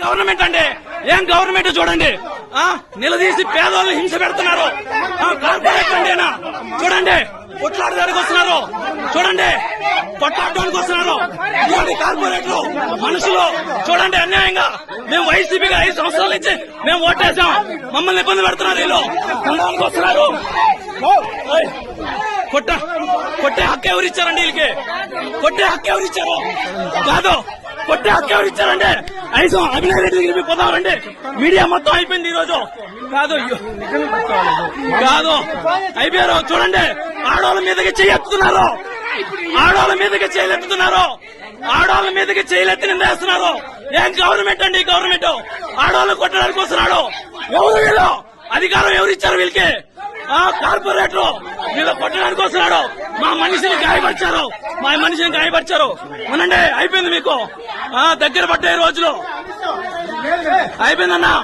Government అండి ఏం government చూడండి నిలదీసి పేదవాళ్ళు హింస పెడుతున్నారు. కార్పొరేట్ అండి చూడండి కొట్లాడడానికి వస్తున్నారు, చూడండి కొట్లాడడానికి వస్తున్నారు. కార్పొరేట్లు మనుషులు చూడండి అన్యాయంగా మేము వైసీపీగా 5 సంవత్సరాల నుంచి మేము ఓటేసాం, మమ్మల్ని ఇబ్బంది పెడుతున్నారు. వీళ్ళు కొనడానికి వస్తున్నారు. కొట్టే హక్కు ఎవరిచ్చారండి వీళ్ళకి? కొట్టే హక్కు ఎవరిచ్చారు? కాదు, కొట్టే హక్కు ఎవరిచ్చారండి? 5 అభినయ్ రెడ్డి దగ్గరికి పోతామండి. మీడియా మొత్తం అయిపోయింది ఈ రోజు. కాదు అయిపోయారు. చూడండి ఆడవాళ్ళ మీదకి చేయెత్తుతున్నారు, ఆడవాళ్ళ మీదకి చేయలెత్తుతున్నారు, ఆడవాళ్ళ మీదకి చేయలెత్తి నిందేస్తున్నారు. ఏం గవర్నమెంట్ అండి గవర్నమెంట్? ఆడవాళ్ళు కొట్టడానికి వస్తున్నాడు. ఎవరు వీళ్ళు? అధికారం ఎవరిచ్చారు వీళ్ళకి? కార్పొరేటర్ వీళ్ళు కొట్టడానికి వస్తున్నాడు. మా మనిషిని గాయపరిచారు. అవునండి అయిపోయింది మీకు. దగ్గర పడ్డాయి రోజులు అయిపోయిందన్నా.